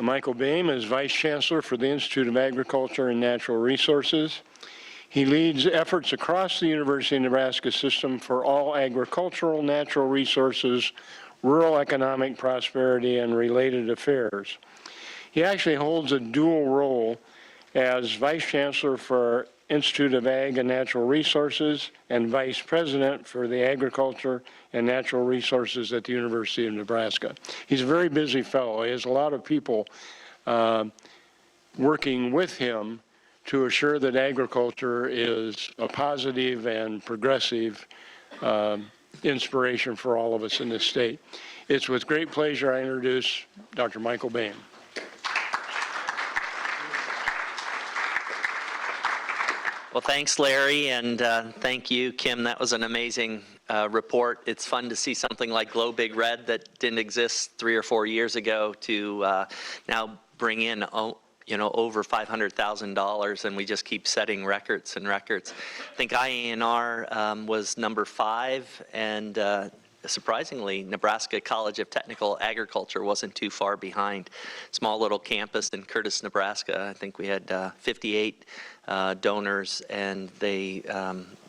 Michael Boehm is Vice Chancellor for the Institute of Agriculture and Natural Resources. He leads efforts across the University of Nebraska system for all agricultural, natural resources, rural economic prosperity, and related affairs. He actually holds a dual role as Vice Chancellor for Institute of Ag and Natural Resources and Vice President for the Agriculture and Natural Resources at the University of Nebraska. He's a very busy fellow. He has a lot of people working with him to assure that agriculture is a positive and progressive inspiration for all of us in this state. It's with great pleasure I introduce Dr. Michael Boehm. Well, thanks, Larry, and thank you, Kim. That was an amazing report. It's fun to see something like Glow Big Red that didn't exist 3 or 4 years ago to now bring in over $500,000, and we just keep setting records and records. I think IANR was number 5, and surprisingly, Nebraska College of Technical Agriculture wasn't too far behind. Small little campus in Curtis, Nebraska. I think we had 58 donors, and they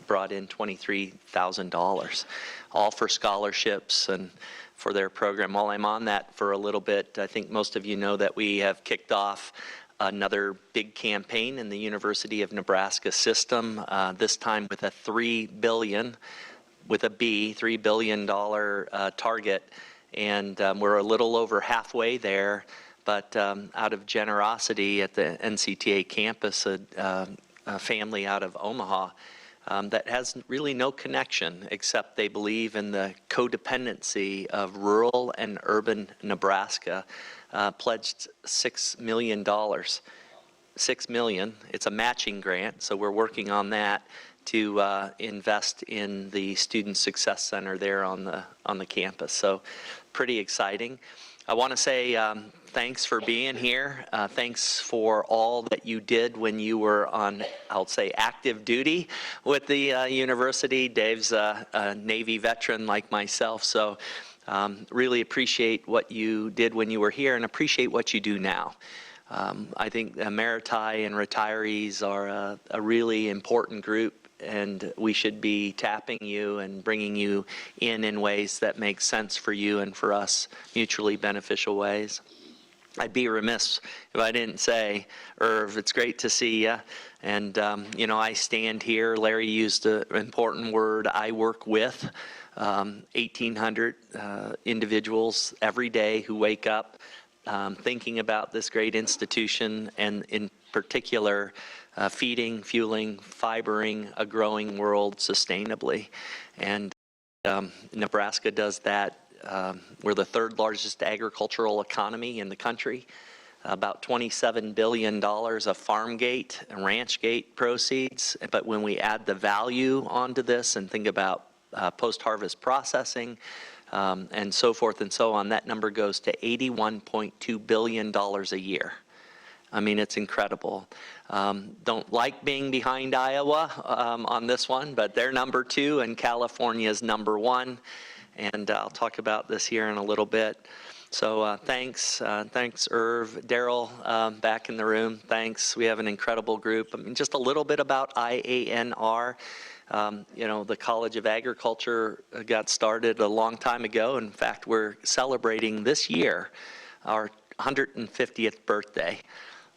brought in $23,000, all for scholarships and for their program. While I'm on that for a little bit, I think most of you know that we have kicked off another big campaign in the University of Nebraska system, this time with a $3 billion target, and we're a little over halfway there. But out of generosity at the NCTA campus, a family out of Omaha that has really no connection except they believe in the codependency of rural and urban Nebraska, pledged $6 million. $6 million. It's a matching grant, so we're working on that to invest in the Student Success Center there on the campus. So pretty exciting. I want to say thanks for being here. Thanks for all that you did when you were on, I'll say, active duty with the university. Dave's a Navy veteran like myself, so really appreciate what you did when you were here and appreciate what you do now. I think emeriti and retirees are a really important group, and we should be tapping you and bringing you in ways that make sense for you and for us, mutually beneficial ways. I'd be remiss if I didn't say, Irv, it's great to see you. And, I stand here. Larry used an important word. I work with 1,800 individuals every day who wake up thinking about this great institution, and in particular, feeding, fueling, fibering a growing world sustainably. And Nebraska does that. We're the 3rd largest agricultural economy in the country. About $27 billion of farm gate and ranch gate proceeds. But when we add the value onto this and think about post-harvest processing and so forth and so on, that number goes to $81.2 billion a year. I mean, it's incredible. Don't like being behind Iowa on this one, but they're number 2 and California's number 1. And I'll talk about this here in a little bit. So thanks, Irv. Daryl, back in the room, thanks. We have an incredible group. I mean, just a little bit about IANR. The College of Agriculture got started a long time ago. In fact, we're celebrating this year our 150th birthday.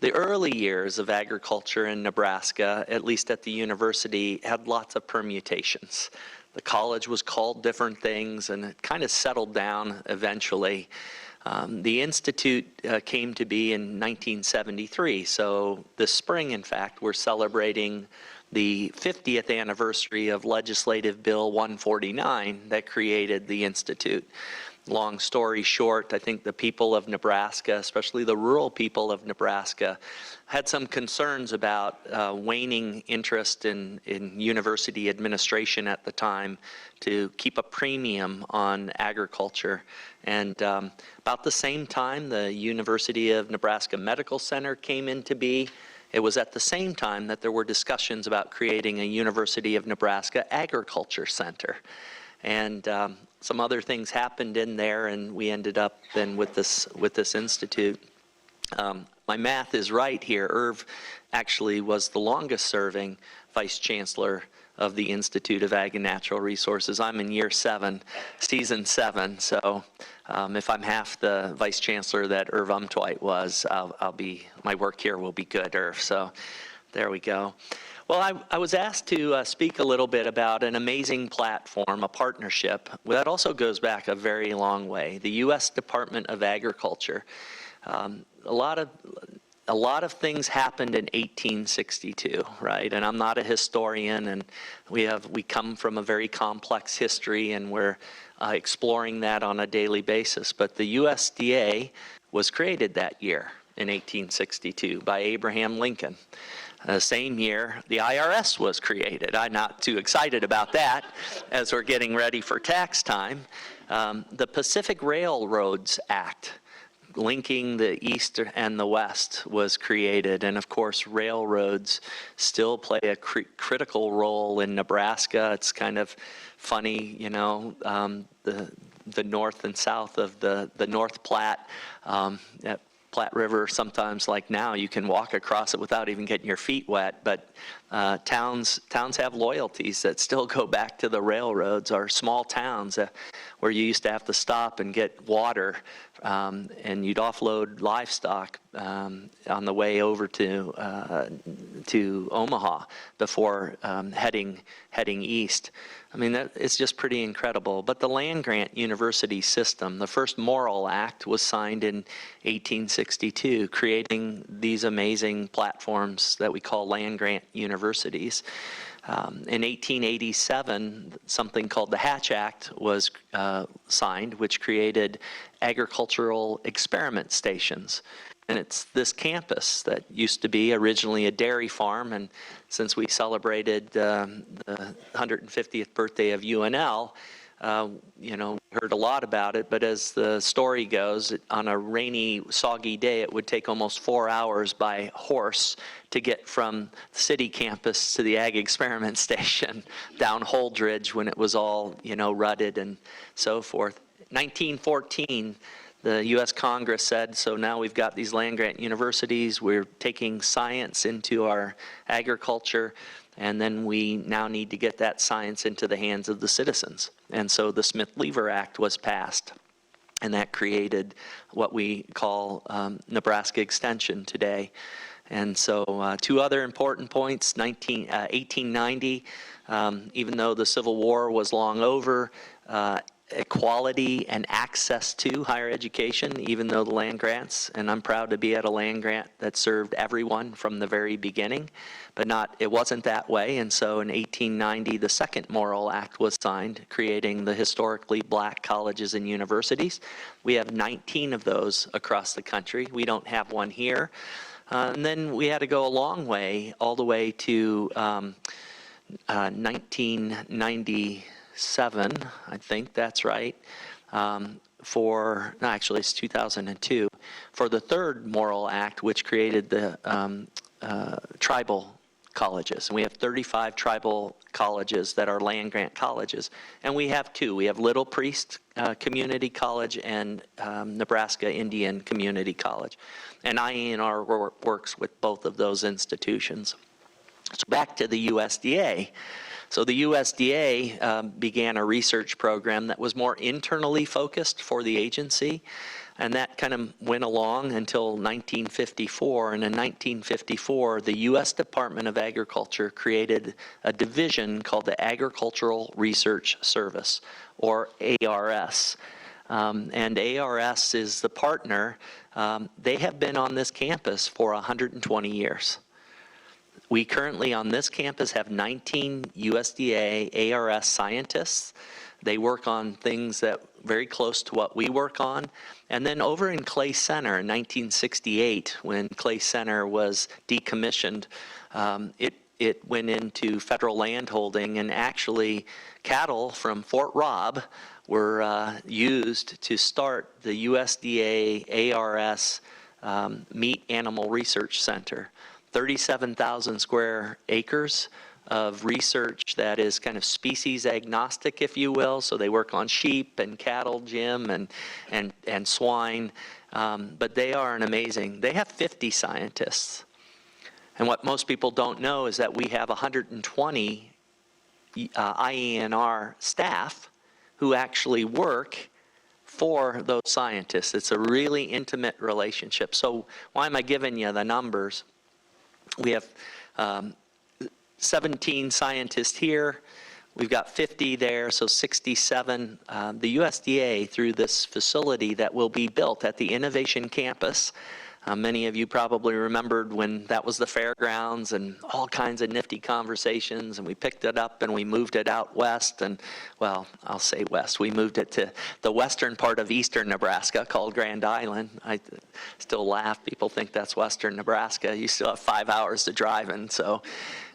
The early years of agriculture in Nebraska, at least at the university, had lots of permutations. The college was called different things, and it kind of settled down eventually. The Institute came to be in 1973, so this spring, in fact, we're celebrating the 50th anniversary of Legislative Bill 149 that created the Institute. Long story short, I think the people of Nebraska, especially the rural people of Nebraska, had some concerns about waning interest in university administration at the time to keep a premium on agriculture. And about the same time, the University of Nebraska Medical Center came into being. It was at the same time that there were discussions about creating a University of Nebraska Agriculture Center. And some other things happened in there, and we ended up then with this institute. My math is right here. Irv actually was the longest serving Vice Chancellor of the Institute of Ag and Natural Resources. I'm in year 7, season 7, so if I'm half the Vice Chancellor that Irv Umtweit was, my work here will be good, Irv, so there we go. Well, I was asked to speak a little bit about an amazing platform, a partnership, that also goes back a very long way. The U.S. Department of Agriculture. A lot of things happened in 1862, right? And I'm not a historian, and we come from a very complex history, and we're exploring that on a daily basis. But the USDA was created that year in 1862 by Abraham Lincoln. The same year, the IRS was created. I'm not too excited about that as we're getting ready for tax time. The Pacific Railroads Act, linking the East and the West, was created. And of course, railroads still play a critical role in Nebraska. It's kind of funny, you know, the north and south of the North Platte, at Platte River, sometimes like now, you can walk across it without even getting your feet wet, but towns have loyalties that still go back to the railroads, or small towns where you used to have to stop and get water, and you'd offload livestock on the way over to Omaha before heading east. I mean, it's just pretty incredible. But the land-grant university system, the first Morrill Act, was signed in 1862, creating these amazing platforms that we call land-grant universities. In 1887, something called the Hatch Act was signed, which created agricultural experiment stations. And it's this campus that used to be originally a dairy farm, and since we celebrated the 150th birthday of UNL, you know, we heard a lot about it, but as the story goes, on a rainy, soggy day, it would take almost 4 hours by horse to get from the city campus to the Ag Experiment Station down Holdridge when it was all, you know, rutted and so forth. 1914, the U.S. Congress said, so now we've got these land-grant universities, we're taking science into our agriculture, and then we now need to get that science into the hands of the citizens. And so the Smith-Lever Act was passed, and that created what we call Nebraska Extension today. And so 2 other important points, 1890, even though the Civil War was long over, equality and access to higher education, even though the land grants, and I'm proud to be at a land grant that served everyone from the very beginning, but it wasn't that way. And so in 1890, the second Morrill Act was signed, creating the historically black colleges and universities. We have 19 of those across the country. We don't have one here. And then we had to go a long way, all the way to 1997, I think that's right, actually it's 2002, for the third Morrill Act, which created the tribal colleges. And we have 35 tribal colleges that are land-grant colleges. And we have 2. We have Little Priest Community College and Nebraska Indian Community College. And IANR works with both of those institutions. So back to the USDA. So the USDA began a research program that was more internally focused for the agency, and that kind of went along until 1954. And in 1954, the U.S. Department of Agriculture created a division called the Agricultural Research Service, or ARS. And ARS is the partner. They have been on this campus for 120 years. We currently on this campus have 19 USDA ARS scientists. They work on things that very close to what we work on. And then over in Clay Center in 1968, when Clay Center was decommissioned, it went into federal landholding, and actually cattle from Fort Robb were used to start the USDA ARS Meat Animal Research Center. 37,000 square acres of research that is kind of species agnostic, if you will. So they work on sheep and cattle, Jim, and swine. But they are they have 50 scientists. And what most people don't know is that we have 120 IANR staff who actually work for those scientists. It's a really intimate relationship. So why am I giving you the numbers? We have 17 scientists here. We've got 50 there, so 67. The USDA, through this facility that will be built at the Innovation Campus, many of you probably remembered when that was the fairgrounds and all kinds of nifty conversations, and we picked it up and we moved it out west, and, well, I'll say west. We moved it to the western part of eastern Nebraska called Grand Island. I still laugh. People think that's western Nebraska. You still have 5 hours to drive in, so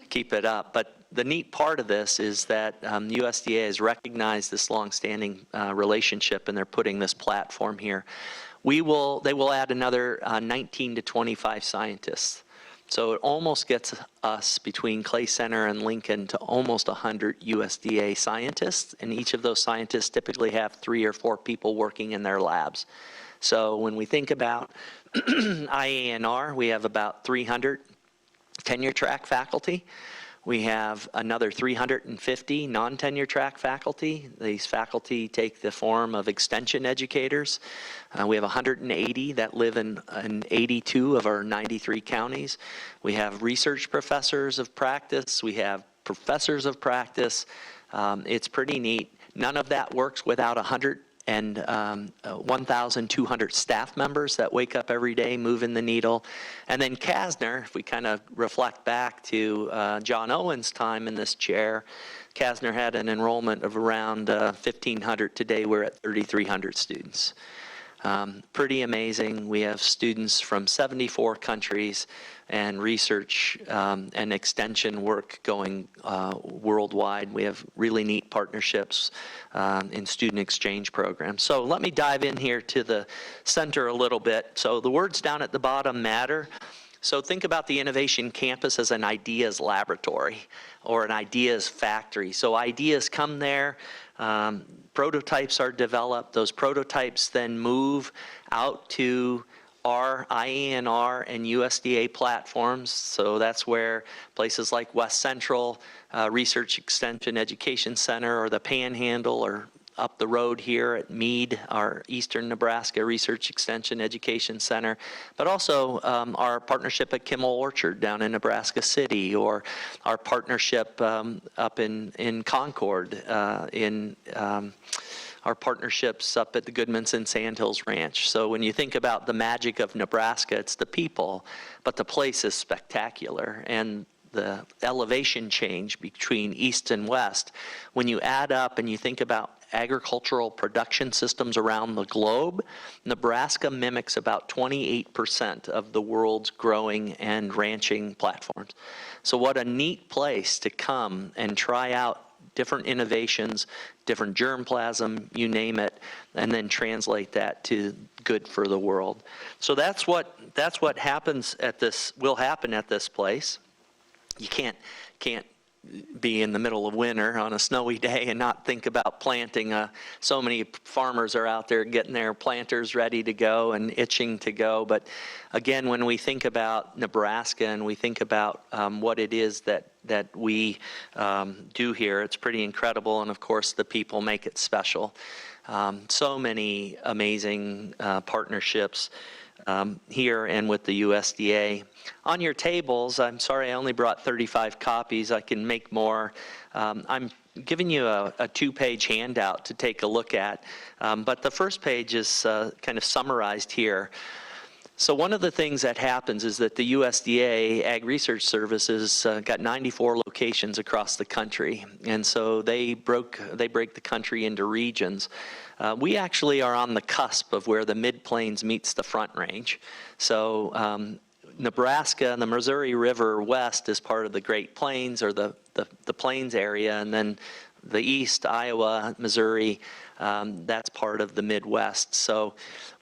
keep it up. But the neat part of this is that USDA has recognized this longstanding relationship, and they're putting this platform here. They will add another 19 to 25 scientists. So it almost gets us between Clay Center and Lincoln to almost 100 USDA scientists, and each of those scientists typically have 3 or 4 people working in their labs. So when we think about IANR, we have about 300 tenure track faculty. We have another 350 non-tenure track faculty. These faculty take the form of extension educators. We have 180 that live in 82 of our 93 counties. We have research professors of practice. We have professors of practice. It's pretty neat. None of that works without 1,200 staff members that wake up every day moving the needle. And then Kasner, if we kind of reflect back to John Owen's time in this chair, Kasner had an enrollment of around 1,500. Today we're at 3,300 students. Pretty amazing. We have students from 74 countries and research and extension work going worldwide. We have really neat partnerships in student exchange programs. So let me dive in here to the center a little bit. So the words down at the bottom matter. So think about the Innovation Campus as an ideas laboratory or an ideas factory. So ideas come there. Prototypes are developed. Those prototypes then move out to our IANR and USDA platforms. So that's where places like West Central Research Extension Education Center or the Panhandle or up the road here at Meade, our Eastern Nebraska Research Extension Education Center, but also our partnership at Kimmel Orchard down in Nebraska City, or our partnership up in Concord, our partnerships up at the Goodmanson Sandhills Ranch. So when you think about the magic of Nebraska, it's the people, but the place is spectacular. And the elevation change between east and west, when you add up and you think about agricultural production systems around the globe, Nebraska mimics about 28% of the world's growing and ranching platforms. So what a neat place to come and try out different innovations, different germplasm, you name it, and then translate that to good for the world. So that's what happens at this, will happen at this place. You can't be in the middle of winter on a snowy day and not think about planting. So many farmers are out there getting their planters ready to go and itching to go. But again, when we think about Nebraska and we think about what it is that we do here, it's pretty incredible. And of course, the people make it special. So many amazing partnerships here and with the USDA. On your tables, I'm sorry I only brought 35 copies. I can make more. I'm giving you a 2-page handout to take a look at, but the first page is kind of summarized here. So one of the things that happens is that the USDA Ag Research Services got 94 locations across the country, and so they break the country into regions. We actually are on the cusp of where the Mid-Plains meets the Front Range. So Nebraska and the Missouri River west is part of the Great Plains or the Plains area, and then the East, Iowa, Missouri, that's part of the Midwest. So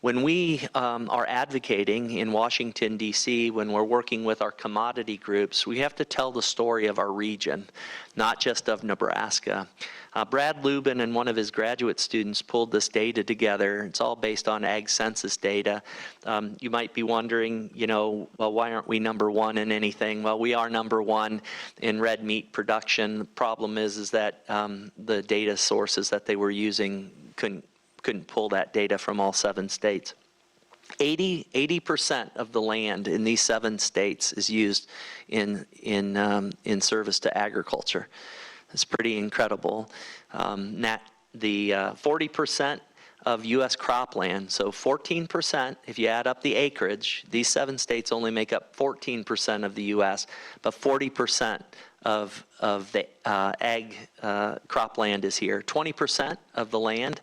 when we are advocating in Washington, D.C., when we're working with our commodity groups, we have to tell the story of our region, not just of Nebraska. Brad Lubin and one of his graduate students pulled this data together. It's all based on ag census data. You might be wondering, well, why aren't we number one in anything? Well, we are number one in red meat production. The problem is that the data sources that they were using couldn't pull that data from all 7 states. 80% of the land in these 7 states is used in service to agriculture. It's pretty incredible. The 40% of U.S. cropland, so 14%, if you add up the acreage, these 7 states only make up 14% of the U.S., but 40% of the ag cropland is here. 20% of the land,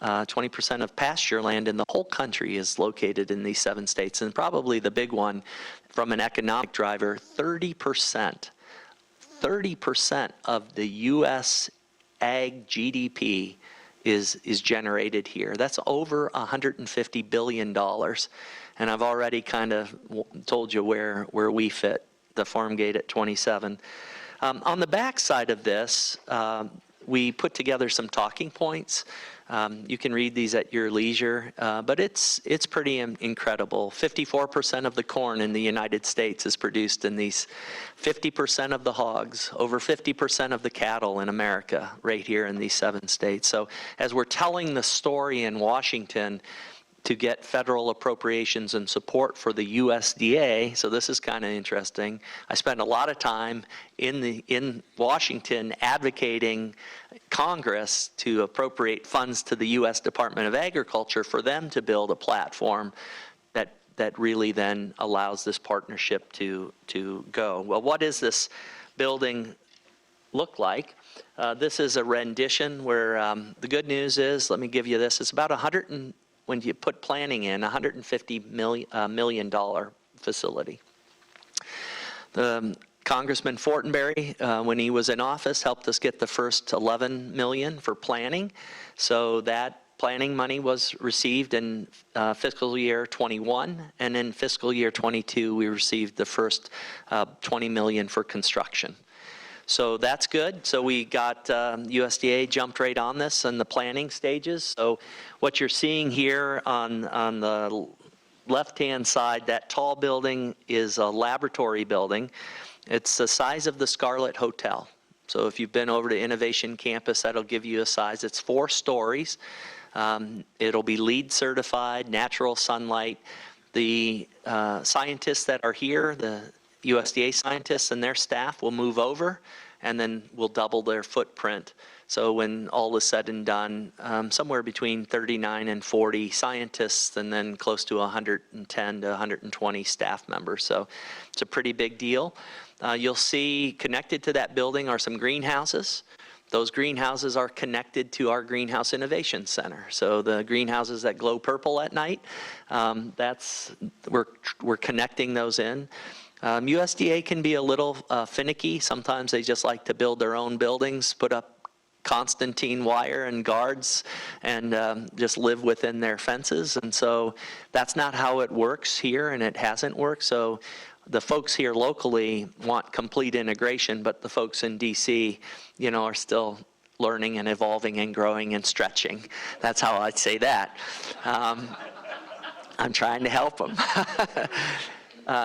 20% of pasture land in the whole country is located in these 7 states, and probably the big one from an economic driver, 30% of the U.S. ag GDP is generated here. That's over $150 billion. And I've already kind of told you where we fit, the farm gate at 27. On the back side of this, we put together some talking points. You can read these at your leisure, but it's pretty incredible. 54% of the corn in the United States is produced in these, 50% of the hogs, over 50% of the cattle in America right here in these 7 states. So as we're telling the story in Washington to get federal appropriations and support for the USDA, so this is kind of interesting. I spent a lot of time in Washington advocating Congress to appropriate funds to the U.S. Department of Agriculture for them to build a platform that really then allows this partnership to go. Well, what does this building look like? This is a rendition where the good news is, let me give you this, it's about when you put planning in, $150 million facility. Congressman Fortenberry, when he was in office, helped us get the first $11 million for planning. So that planning money was received in fiscal year 21, and in fiscal year 22, we received the first $20 million for construction. So that's good. So we got USDA jumped right on this in the planning stages. So what you're seeing here on the left-hand side, that tall building is a laboratory building. It's the size of the Scarlet Hotel. So if you've been over to Innovation Campus, that'll give you a size. It's 4 stories. It'll be LEED certified, natural sunlight. The scientists that are here, the USDA scientists and their staff will move over, and then we'll double their footprint. So when all is said and done, somewhere between 39 and 40 scientists, and then close to 110 to 120 staff members. So it's a pretty big deal. You'll see connected to that building are some greenhouses. Those greenhouses are connected to our Greenhouse Innovation Center. So the greenhouses that glow purple at night, we're connecting those in. USDA can be a little finicky. Sometimes they just like to build their own buildings, put up Constantine wire and guards, and just live within their fences. And so that's not how it works here, and it hasn't worked. So the folks here locally want complete integration, but the folks in DC, are still learning and evolving and growing and stretching. That's how I'd say that. I'm trying to help them.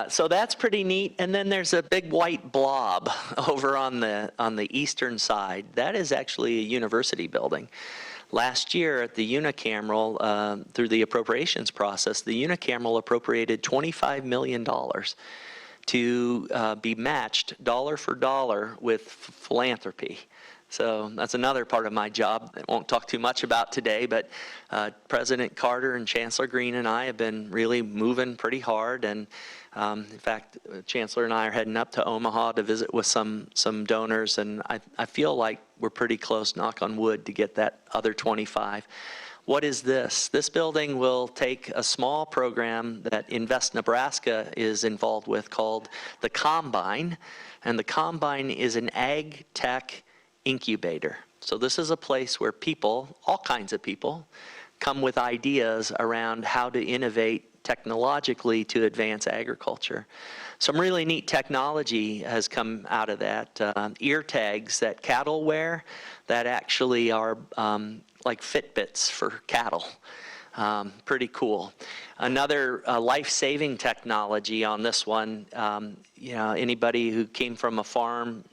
So that's pretty neat. And then there's a big white blob over on the eastern side. That is actually a university building. Last year at the unicameral, through the appropriations process, the unicameral appropriated $25 million to be matched dollar for dollar with philanthropy. So that's another part of my job I won't talk too much about today, but President Carter and Chancellor Green and I have been really moving pretty hard. And in fact, Chancellor and I are heading up to Omaha to visit with some donors, and I feel like we're pretty close, knock on wood, to get that other 25. What is this? This building will take a small program that Invest Nebraska is involved with called the Combine, and the Combine is an ag tech incubator. So this is a place where people, all kinds of people, come with ideas around how to innovate technologically to advance agriculture. Some really neat technology has come out of that. Ear tags that cattle wear that actually are like Fitbits for cattle. Pretty cool. Another life-saving technology on this one, anybody who came from a farm,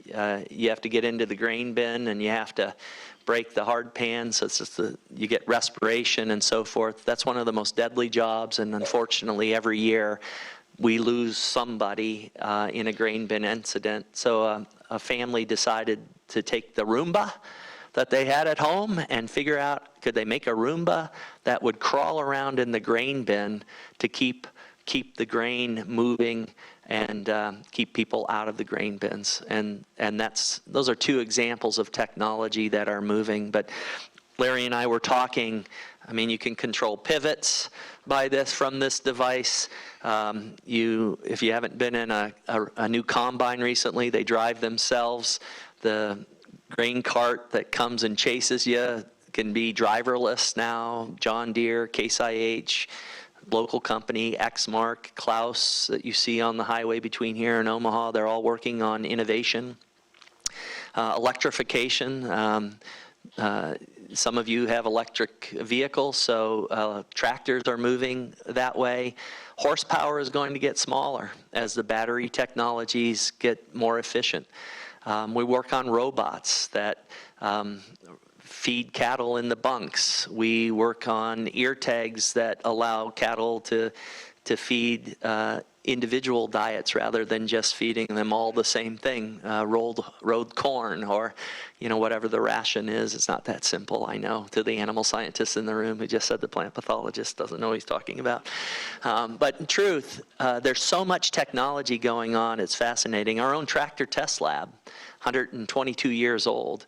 you have to get into the grain bin and you have to break the hard pan, so it's just you get respiration and so forth. That's one of the most deadly jobs, and unfortunately every year we lose somebody in a grain bin incident. So a family decided to take the Roomba that they had at home and figure out, could they make a Roomba that would crawl around in the grain bin to keep the grain moving and keep people out of the grain bins. And those are two examples of technology that are moving. But Larry and I were talking, I mean, you can control pivots from this device. If you haven't been in a new combine recently, they drive themselves. The grain cart that comes and chases you can be driverless now. John Deere, Case IH, local company, Exmark, Klaus, that you see on the highway between here and Omaha, they're all working on innovation. Electrification. Some of you have electric vehicles, so tractors are moving that way. Horsepower is going to get smaller as the battery technologies get more efficient. We work on robots that feed cattle in the bunks. We work on ear tags that allow cattle to feed individual diets rather than just feeding them all the same thing, rolled corn or whatever the ration is. It's not that simple, I know, to the animal scientists in the room who just said the plant pathologist doesn't know what he's talking about. But in truth, there's so much technology going on, it's fascinating. Our own tractor test lab, 122 years old.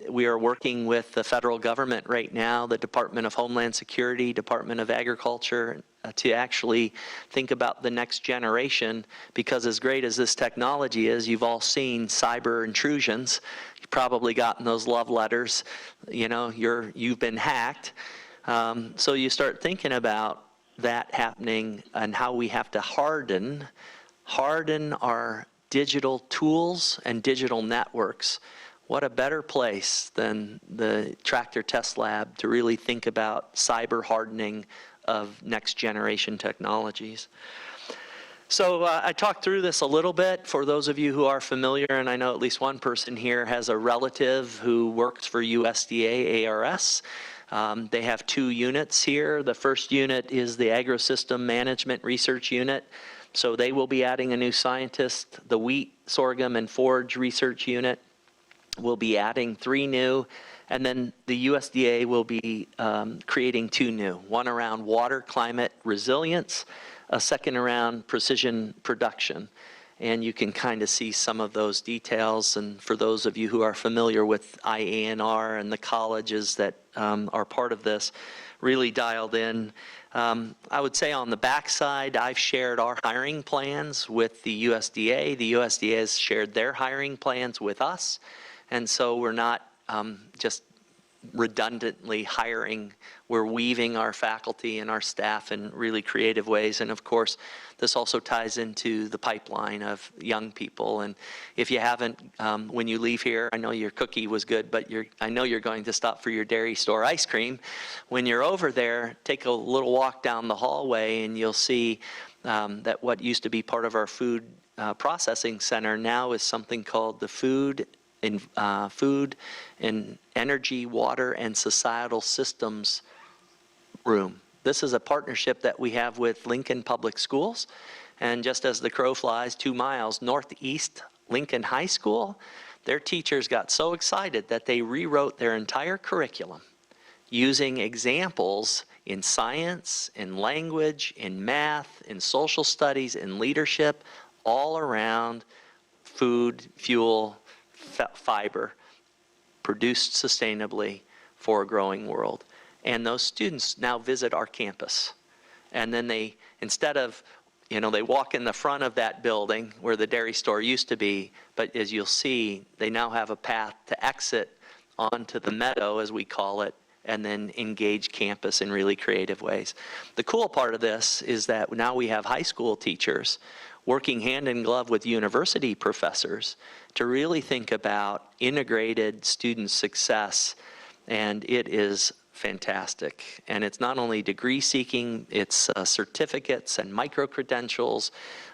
We are working with the federal government right now, the Department of Homeland Security, Department of Agriculture, to actually think about the next generation, because as great as this technology is, you've all seen cyber intrusions. You've probably gotten those love letters, you've been hacked. So you start thinking about that happening and how we have to harden our digital tools and digital networks. What a better place than the Tractor Test Lab to really think about cyber hardening of next generation technologies. So I talked through this a little bit for those of you who are familiar, and I know at least one person here has a relative who works for USDA ARS. They have two units here. The first unit is the Agro-System Management Research Unit. So they will be adding a new scientist. The Wheat, Sorghum, and Forage Research Unit will be adding 3 new, and then the USDA will be creating 2 new, one around water climate resilience, a second around precision production. And you can kind of see some of those details, and for those of you who are familiar with IANR and the colleges that are part of this, really dialed in. I would say on the backside, I've shared our hiring plans with the USDA. The USDA has shared their hiring plans with us. And so we're not just redundantly hiring, we're weaving our faculty and our staff in really creative ways. And of course, this also ties into the pipeline of young people. And if you haven't, when you leave here, I know your cookie was good, but I know you're going to stop for your dairy store ice cream. When you're over there, take a little walk down the hallway and you'll see that what used to be part of our food processing center now is something called the Food and Energy, Water, and Societal Systems Room. This is a partnership that we have with Lincoln Public Schools. And just as the crow flies, 2 miles northeast Lincoln High School, their teachers got so excited that they rewrote their entire curriculum using examples in science, in language, in math, in social studies, in leadership, all around food, fuel, fiber produced sustainably for a growing world. And those students now visit our campus. And then they, instead of, they walk in the front of that building where the dairy store used to be, but as you'll see, they now have a path to exit onto the meadow, as we call it, and then engage campus in really creative ways. The cool part of this is that now we have high school teachers working hand in glove with university professors to really think about integrated student success, and it is fantastic. And it's not only degree seeking, it's certificates and micro-credentials.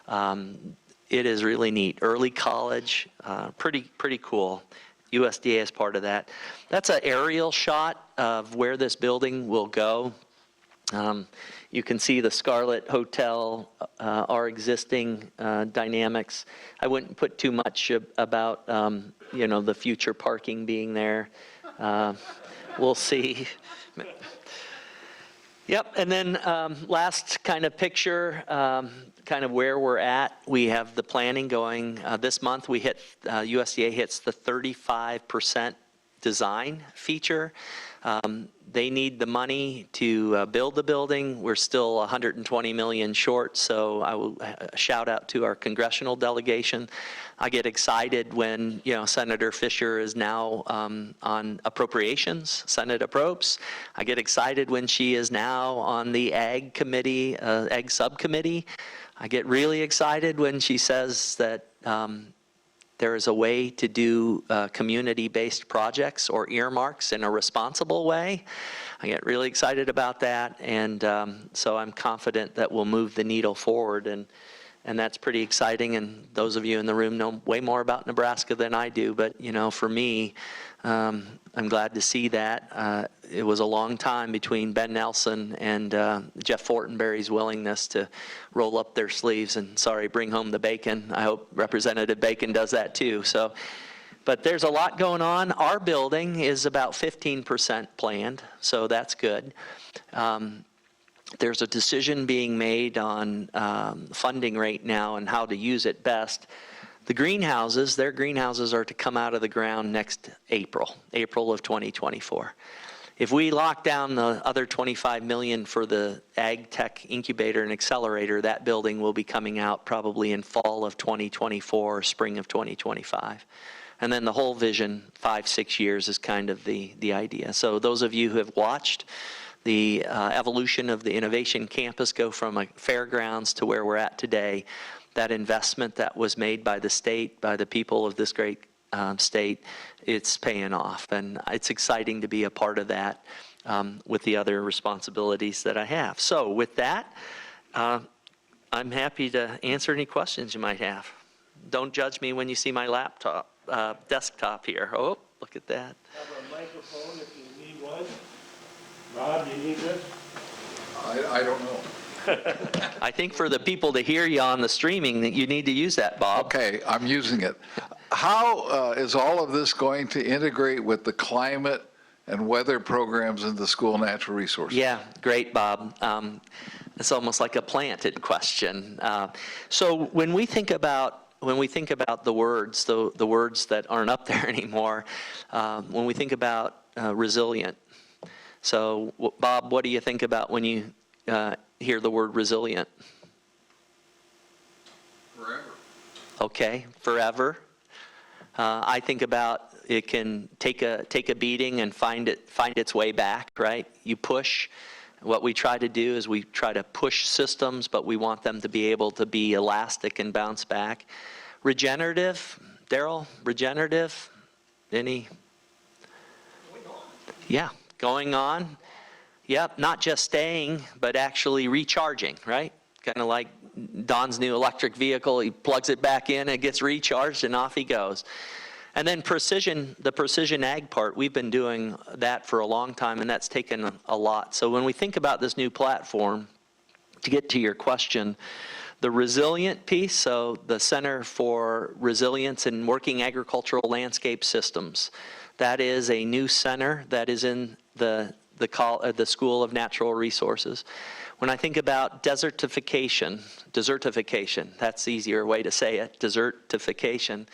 It is really neat. Early college, pretty cool. USDA is part of that. That's an aerial shot of where this building will go. You can see the Scarlet Hotel, our existing dynamics. I wouldn't put too much about the future parking being there. We'll see. Yep, and then last kind of picture, kind of where we're at. We have the planning going. This month we hit, USDA hits the 35% design feature. They need the money to build the building. We're still 120 million short, so I will shout out to our congressional delegation. I get excited when, Senator Fisher is now on appropriations, Senate approps. I get excited when she is now on the Ag Committee, Ag Subcommittee. I get really excited when she says that there is a way to do community-based projects or earmarks in a responsible way. I get really excited about that, and so I'm confident that we'll move the needle forward, and that's pretty exciting. And those of you in the room know way more about Nebraska than I do, but for me, I'm glad to see that. It was a long time between Ben Nelson and Jeff Fortenberry's willingness to roll up their sleeves and, bring home the bacon. I hope Representative Bacon does that too. So, but there's a lot going on. Our building is about 15% planned, so that's good. There's a decision being made on funding right now and how to use it best. The greenhouses, their greenhouses are to come out of the ground next April of 2024. If we lock down the other $25 million for the Ag Tech Incubator and Accelerator, that building will be coming out probably in fall of 2024 or spring of 2025. And then the whole vision, 5-6 years, is kind of the idea. So those of you who have watched the evolution of the Innovation Campus go from a fairgrounds to where we're at today, that investment that was made by the state, by the people of this great state, it's paying off. And it's exciting to be a part of that with the other responsibilities that I have. So with that, I'm happy to answer any questions you might have. Don't judge me when you see my laptop, desktop here. Oh, look at that. Have a microphone if you need one. Rob, you need this? I don't know. I think for the people to hear you on the streaming, that you need to use that, Bob. Okay, I'm using it. How is all of this going to integrate with the climate and weather programs in the school natural resources? Yeah, great, Bob. It's almost like a planted question. So when we think about the words, the words that aren't up there anymore, when we think about resilient. So, Bob, what do you think about when you hear the word resilient? Forever. Okay, forever. I think about it can take a beating and find its way back, right? You push. What we try to do is we try to push systems, but we want them to be able to be elastic and bounce back. Regenerative, Daryl, regenerative, any? Yeah, going on. Yep, not just staying, but actually recharging, right? Kind of like Don's new electric vehicle. He plugs it back in, it gets recharged, and off he goes. And then precision, the precision ag part, we've been doing that for a long time, and that's taken a lot. So when we think about this new platform, to get to your question, the resilient piece, so the Center for Resilience in Working Agricultural Landscape Systems, that is a new center that is in the School of Natural Resources. When I think about desertification, that's the easier way to say it, desertification,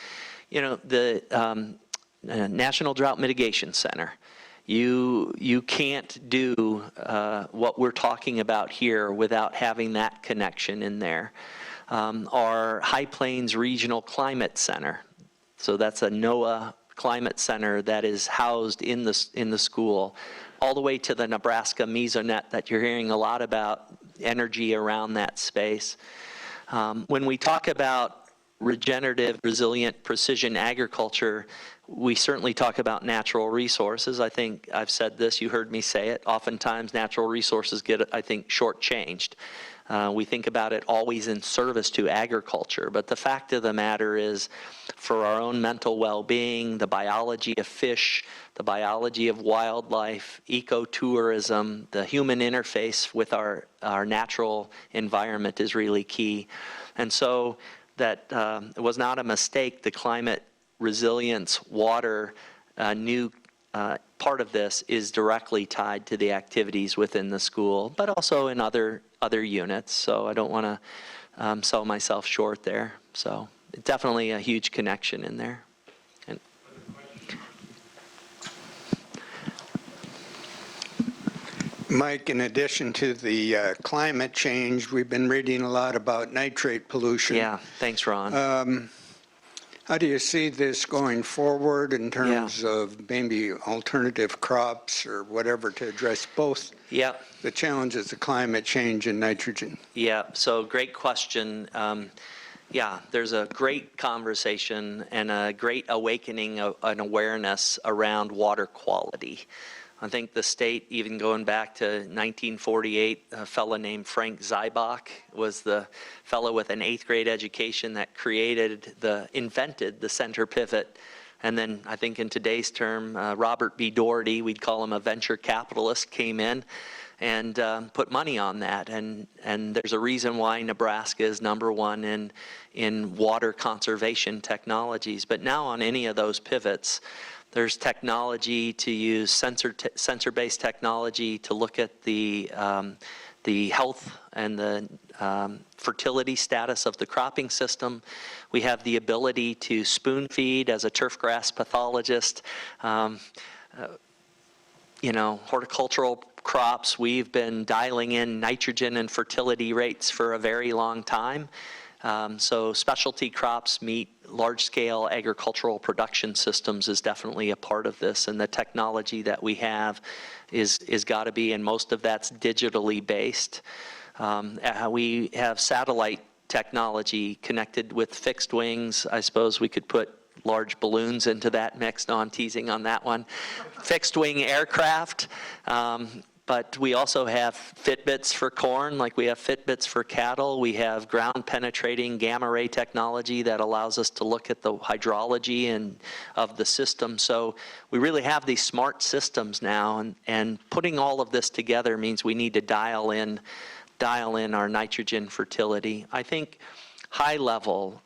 the National Drought Mitigation Center, you can't do what we're talking about here without having that connection in there. Our High Plains Regional Climate Center, so that's a NOAA climate center that is housed in the school, all the way to the Nebraska mesonet that you're hearing a lot about, energy around that space. When we talk about regenerative, resilient, precision agriculture, we certainly talk about natural resources. I think I've said this, you heard me say it. Oftentimes natural resources get, I think, shortchanged. We think about it always in service to agriculture, but the fact of the matter is, for our own mental well-being, the biology of fish, the biology of wildlife, ecotourism, the human interface with our natural environment is really key. And so that it was not a mistake, the climate resilience, water, new part of this is directly tied to the activities within the school, but also in other units. So I don't want to sell myself short there. So definitely a huge connection in there. And Mike, in addition to the climate change, we've been reading a lot about nitrate pollution. yeah, thanks, Ron. How do you see this going forward in terms of maybe alternative crops or whatever to address both the challenges of climate change and nitrogen? Yeah, so great question. Yeah, there's a great conversation and a great awakening of an awareness around water quality. I think the state, even going back to 1948, a fellow named Frank Zybach was the fellow with an 8th grade education that invented the center pivot. And then I think in today's term, Robert B. Doherty, we'd call him a venture capitalist, came in and put money on that. And there's a reason why Nebraska is #1 in water conservation technologies. But now on any of those pivots, there's technology to use sensor-based technology to look at the health and the fertility status of the cropping system. We have the ability to spoon feed as a turfgrass pathologist. Horticultural crops, we've been dialing in nitrogen and fertility rates for a very long time. So specialty crops meet large-scale agricultural production systems is definitely a part of this, and the technology that we have is got to be, and most of that's digitally based. We have satellite technology connected with fixed wings. I suppose we could put large balloons into that mix. No, I'm teasing on that one. Fixed wing aircraft. But we also have Fitbits for corn, like we have Fitbits for cattle. We have ground penetrating gamma ray technology that allows us to look at the hydrology of the system. So we really have these smart systems now, and putting all of this together means we need to dial in our nitrogen fertility. I think high level,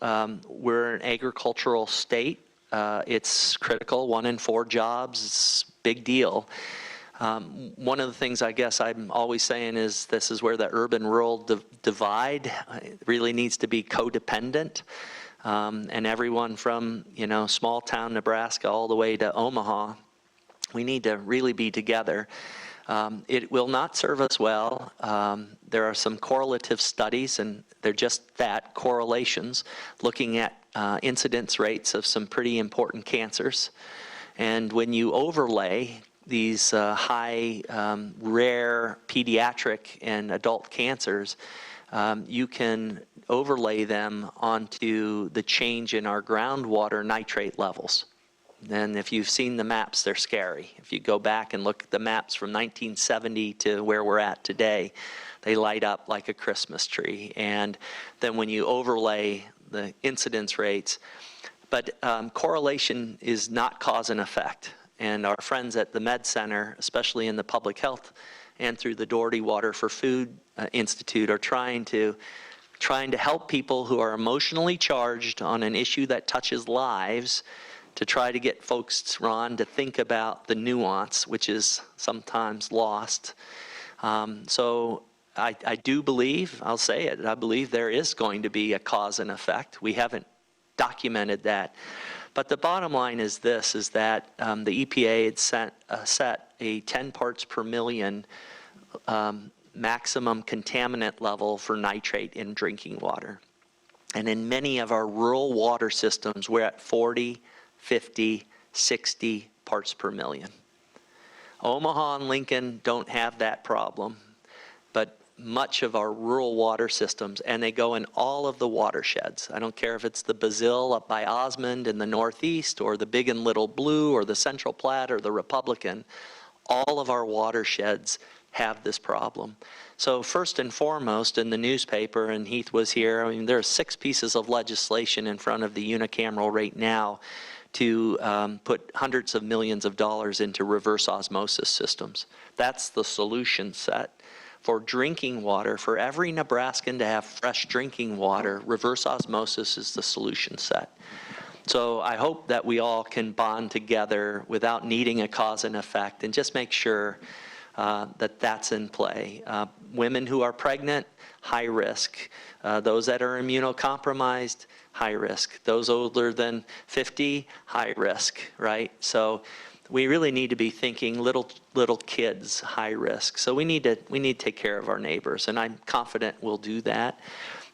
we're an agricultural state. It's critical, 1 in 4 jobs, it's a big deal. One of the things I guess I'm always saying is this is where the urban-rural divide really needs to be codependent. And everyone from, small town Nebraska all the way to Omaha, we need to really be together. It will not serve us well. There are some correlative studies, and they're just that, correlations, looking at incidence rates of some pretty important cancers. And when you overlay these high, rare pediatric and adult cancers, you can overlay them onto the change in our groundwater nitrate levels. And if you've seen the maps, they're scary. If you go back and look at the maps from 1970 to where we're at today, they light up like a Christmas tree. And then when you overlay the incidence rates, but correlation is not cause and effect. And our friends at the Med Center, especially in the public health and through the Doherty Water for Food Institute, are trying to help people who are emotionally charged on an issue that touches lives, to try to get folks, Ron, to think about the nuance, which is sometimes lost. So I do believe, I'll say it, I believe there is going to be a cause and effect. We haven't documented that. But the bottom line is this, is that the EPA had set a 10 parts per million maximum contaminant level for nitrate in drinking water. And in many of our rural water systems, we're at 40, 50, 60 parts per million. Omaha and Lincoln don't have that problem, but much of our rural water systems, and they go in all of the watersheds. I don't care if it's the Bazille up by Osmond in the northeast, or the Big and Little Blue, or the Central Platte, or the Republican. All of our watersheds have this problem. So first and foremost, in the newspaper, and Heath was here, I mean, there are 6 pieces of legislation in front of the unicameral right now to put hundreds of millions of dollars into reverse osmosis systems. That's the solution set. For drinking water, for every Nebraskan to have fresh drinking water, reverse osmosis is the solution set. So I hope that we all can bond together without needing a cause and effect, and just make sure that that's in play. Women who are pregnant, high risk. Those that are immunocompromised, high risk. Those older than 50, high risk, right? So we really need to be thinking little kids, high risk. So we need to take care of our neighbors, and I'm confident we'll do that.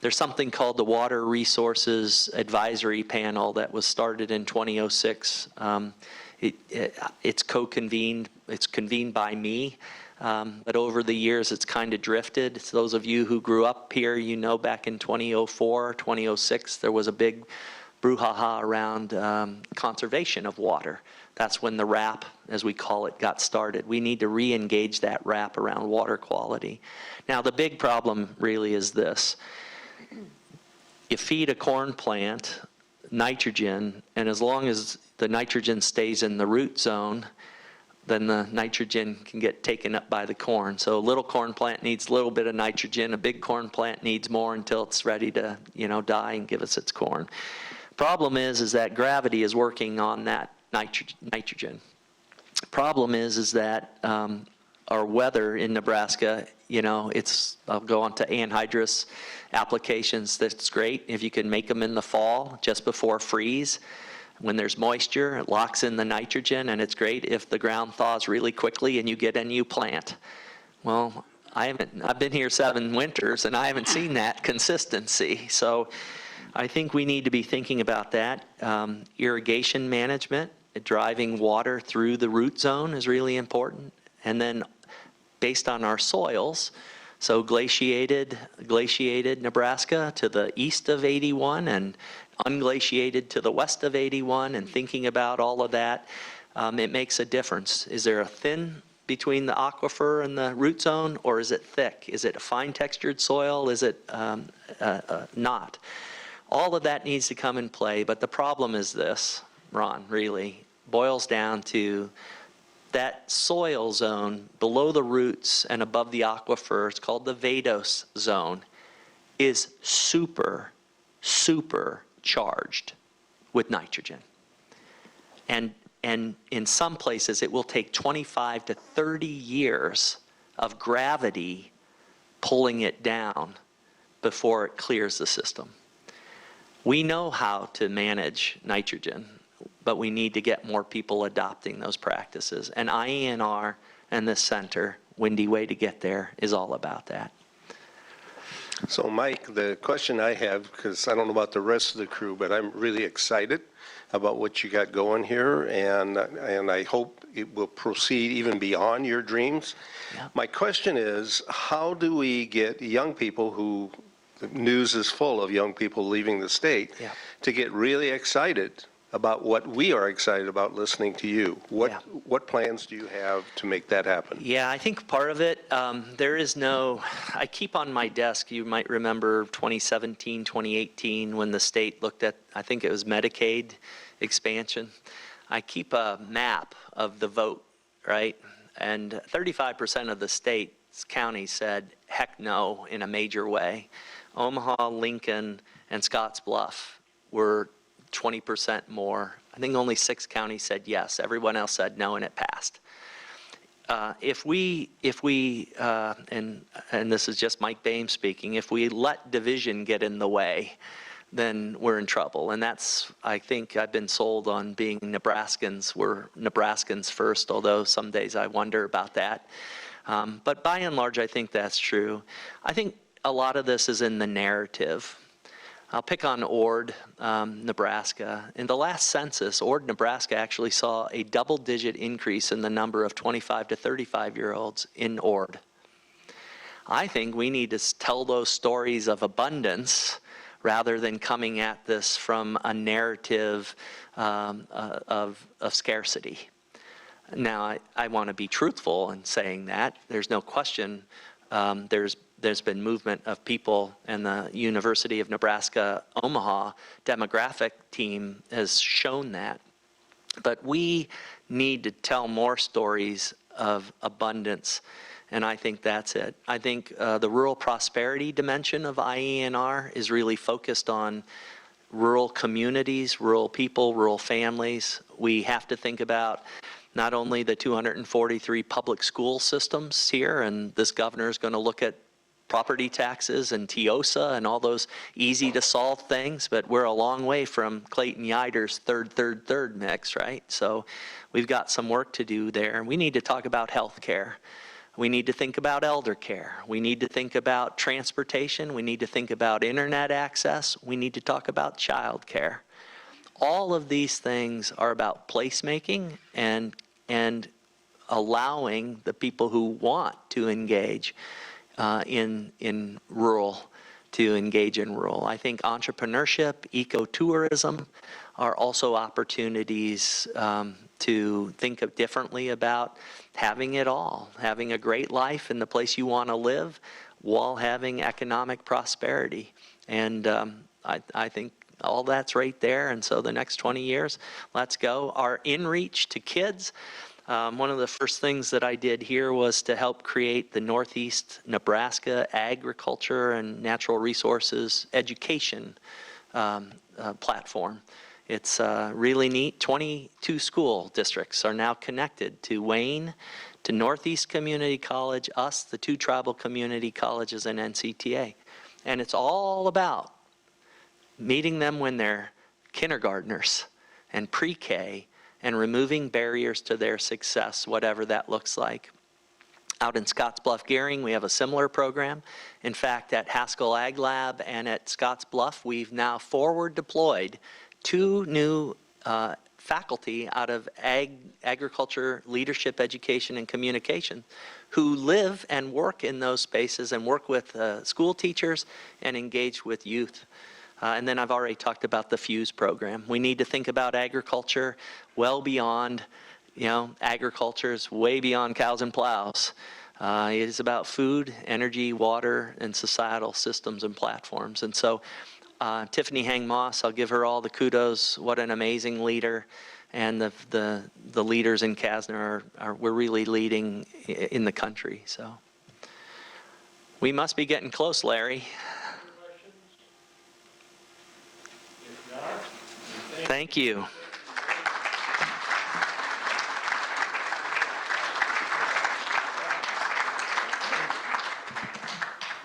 There's something called the Water Resources Advisory Panel that was started in 2006. It's co-convened, it's convened by me, but over the years it's kind of drifted. So those of you who grew up here, you know back in 2004, 2006, there was a big brouhaha around conservation of water. That's when the RAP, as we call it, got started. We need to re-engage that RAP around water quality. Now the big problem really is this. You feed a corn plant nitrogen, and as long as the nitrogen stays in the root zone, then the nitrogen can get taken up by the corn. So a little corn plant needs a little bit of nitrogen. A big corn plant needs more until it's ready to, die and give us its corn. Problem is that gravity is working on that nitrogen. Problem is that our weather in Nebraska, I'll go on to anhydrous applications. That's great if you can make them in the fall just before freeze. When there's moisture, it locks in the nitrogen, and it's great if the ground thaws really quickly and you get a new plant. Well, I've been here 7 winters and I haven't seen that consistency. So I think we need to be thinking about that. Irrigation management, driving water through the root zone is really important. And then based on our soils, so glaciated Nebraska to the east of 81 and unglaciated to the west of 81, and thinking about all of that, it makes a difference. Is there a thin between the aquifer and the root zone, or is it thick? Is it a fine textured soil? Is it not? All of that needs to come in play, but the problem is this, Ron, really boils down to that soil zone below the roots and above the aquifer. It's called the vadose zone, is super charged with nitrogen. And in some places, it will take 25 to 30 years of gravity pulling it down before it clears the system. We know how to manage nitrogen, but we need to get more people adopting those practices. And IANR and this center, Windy Way to Get There, is all about that. So Mike, the question I have, because I don't know about the rest of the crew, but I'm really excited about what you got going here, and I hope it will proceed even beyond your dreams. Yeah. My question is, how do we get young people who, the news is full of young people leaving the state, to get really excited about what we are excited about listening to you? What plans do you have to make that happen? Yeah, I think part of it, I keep on my desk, you might remember 2017, 2018, when the state looked at, I think it was Medicaid expansion. I keep a map of the vote, right? And 35% of the state's counties said, heck no, in a major way. Omaha, Lincoln, and Scottsbluff were 20% more. I think only 6 counties said yes. Everyone else said no, and it passed. If we and this is just Mike Boehm speaking, if we let division get in the way, then we're in trouble. And that's, I think I've been sold on being Nebraskans. We're Nebraskans first, although some days I wonder about that. But by and large, I think that's true. I think a lot of this is in the narrative. I'll pick on Ord, Nebraska. In the last census, Ord, Nebraska actually saw a double-digit increase in the number of 25 to 35-year-olds in Ord. I think we need to tell those stories of abundance rather than coming at this from a narrative of scarcity. Now, I want to be truthful in saying that. There's no question there's been movement of people, and the University of Nebraska Omaha demographic team has shown that. But we need to tell more stories of abundance, and I think that's it. I think the rural prosperity dimension of IANR is really focused on rural communities, rural people, rural families. We have to think about not only the 243 public school systems here, and this governor is going to look at property taxes and TIOSA and all those easy to solve things, but we're a long way from Clayton Yider's third mix, right? So we've got some work to do there. We need to talk about health care. We need to think about elder care. We need to think about transportation. We need to think about internet access. We need to talk about child care. All of these things are about placemaking and allowing the people who want to engage in rural to engage in rural. I think entrepreneurship, ecotourism are also opportunities to think of differently about having it all, having a great life in the place you want to live while having economic prosperity. And I think all that's right there. And so the next 20 years, let's go. Our in-reach to kids. One of the first things that I did here was to help create the Northeast Nebraska Agriculture and Natural Resources Education platform. It's really neat. 22 school districts are now connected to Wayne, to Northeast Community College, us, the 2 tribal community colleges, and NCTA. And it's all about meeting them when they're kindergartners and pre-K, and removing barriers to their success, whatever that looks like. Out in Scottsbluff-Gearing, we have a similar program. In fact, at Haskell Ag Lab and at Scottsbluff, we've now forward deployed 2 new faculty out of agriculture, leadership, education, and communication who live and work in those spaces and work with school teachers and engage with youth. And then I've already talked about the FUSE program. We need to think about agriculture well beyond, agriculture is way beyond cows and plows. It is about food, energy, water, and societal systems and platforms. And so Tiffany Hang Moss, I'll give her all the kudos. What an amazing leader. And the leaders in Kasner we're really leading in the country. So we must be getting close, Larry. Thank you.